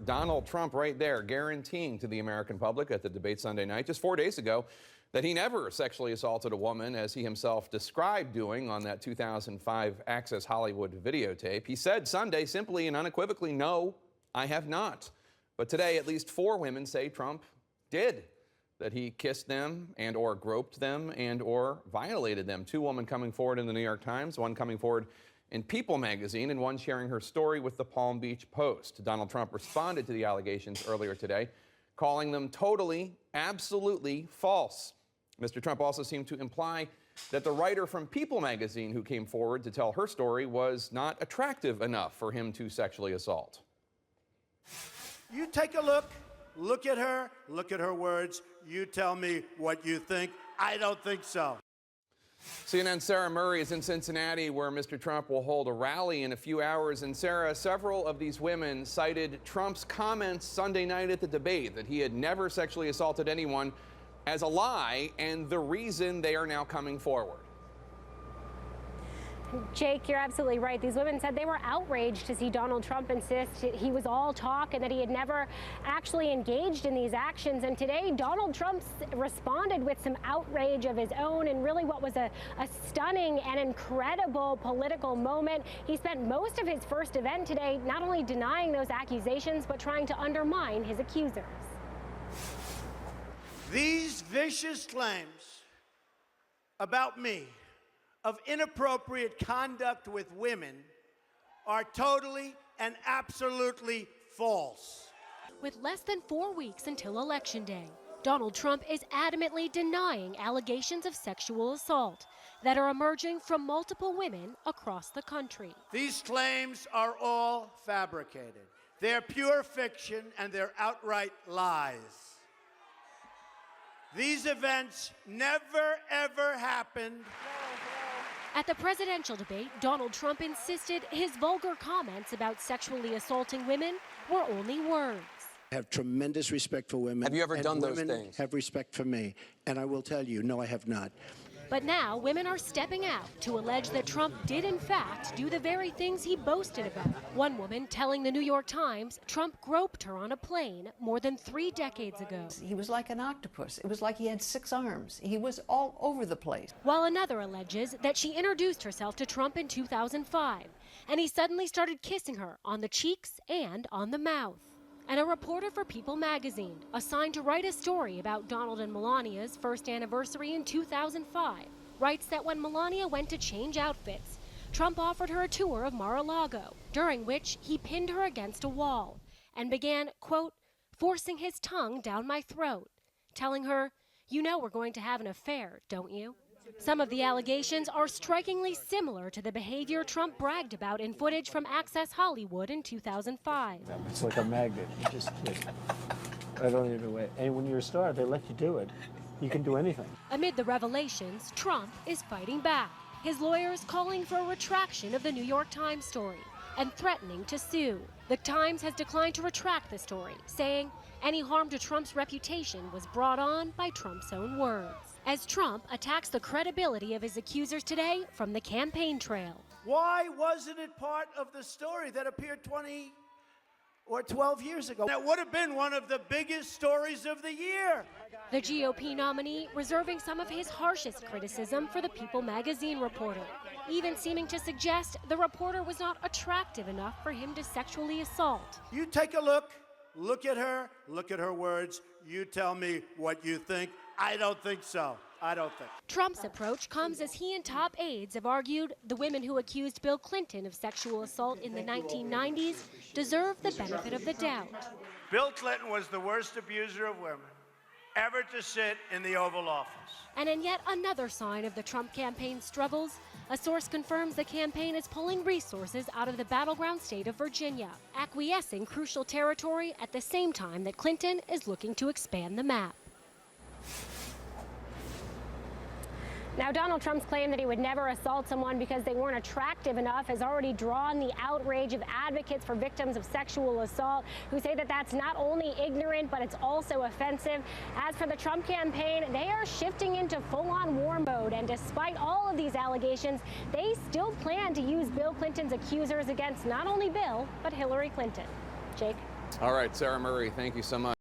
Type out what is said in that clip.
Donald Trump right there, guaranteeing to the American public at the debate Sunday night, just 4 days ago, that he never sexually assaulted a woman, as he himself described doing on that 2005 Access Hollywood videotape. He said Sunday simply and unequivocally, "No, I have not." But today, at least 4 women say Trump did, that he kissed them and or groped them and or violated them. 2 women coming forward in the New York Times, one coming forward in People magazine, and one sharing her story with the Palm Beach Post. Donald Trump responded to the allegations earlier today, calling them totally, absolutely false. Mr. Trump also seemed to imply that the writer from People magazine who came forward to tell her story was not attractive enough for him to sexually assault. You take a look at her words. You tell me what you think. I don't think so. CNN's Sarah Murray is in Cincinnati, where Mr. Trump will hold a rally in a few hours. And Sarah, several of these women cited Trump's comments Sunday night at the debate that he had never sexually assaulted anyone as a lie, and the reason they are now coming forward. Jake, you're absolutely right. These women said they were outraged to see Donald Trump insist he was all talk and that he had never actually engaged in these actions. And today, Donald Trump responded with some outrage of his own and really what was a stunning and incredible political moment. He spent most of his first event today not only denying those accusations, but trying to undermine his accusers. These vicious claims about me of inappropriate conduct with women are totally and absolutely false. With less than 4 weeks until Election Day, Donald Trump is adamantly denying allegations of sexual assault that are emerging from multiple women across the country. These claims are all fabricated. They're pure fiction and they're outright lies. These events never, ever happened. At the presidential debate, Donald Trump insisted his vulgar comments about sexually assaulting women were only words. I have tremendous respect for women. Have you ever done those women things? Have respect for me. And I will tell you, no, I have not. But now women are stepping out to allege that Trump did in fact do the very things he boasted about. One woman telling the New York Times Trump groped her on a plane more than 3 decades ago. He was like an octopus. It was like he had 6 arms. He was all over the place. While another alleges that she introduced herself to Trump in 2005, and he suddenly started kissing her on the cheeks and on the mouth. And a reporter for People magazine, assigned to write a story about Donald and Melania's first anniversary in 2005, writes that when Melania went to change outfits, Trump offered her a tour of Mar-a-Lago, during which he pinned her against a wall and began, quote, forcing his tongue down my throat, telling her, "You know we're going to have an affair, don't you?" Some of the allegations are strikingly similar to the behavior Trump bragged about in footage from Access Hollywood in 2005. It's like a magnet. You just I don't even wait. And when you're a star, they let you do it. You can do anything. Amid the revelations, Trump is fighting back. His lawyers calling for a retraction of the New York Times story and threatening to sue. The Times has declined to retract the story, saying any harm to Trump's reputation was brought on by Trump's own words. As Trump attacks the credibility of his accusers today from the campaign trail. Why wasn't it part of the story that appeared 20 or 12 years ago? That would have been one of the biggest stories of the year. The GOP nominee reserving some of his harshest criticism for the People magazine reporter, even seeming to suggest the reporter was not attractive enough for him to sexually assault. You take a look at her words. You tell me what you think. I don't think so. I don't think. Trump's approach comes as he and top aides have argued the women who accused Bill Clinton of sexual assault in the 1990s deserve the benefit of the doubt. Bill Clinton was the worst abuser of women ever to sit in the Oval Office. And in yet another sign of the Trump campaign's struggles, a source confirms the campaign is pulling resources out of the battleground state of Virginia, acquiescing crucial territory at the same time that Clinton is looking to expand the map. Now, Donald Trump's claim that he would never assault someone because they weren't attractive enough has already drawn the outrage of advocates for victims of sexual assault who say that that's not only ignorant, but it's also offensive. As for the Trump campaign, they are shifting into full-on war mode. And despite all of these allegations, they still plan to use Bill Clinton's accusers against not only Bill, but Hillary Clinton. Jake? All right, Sarah Murray, thank you so much.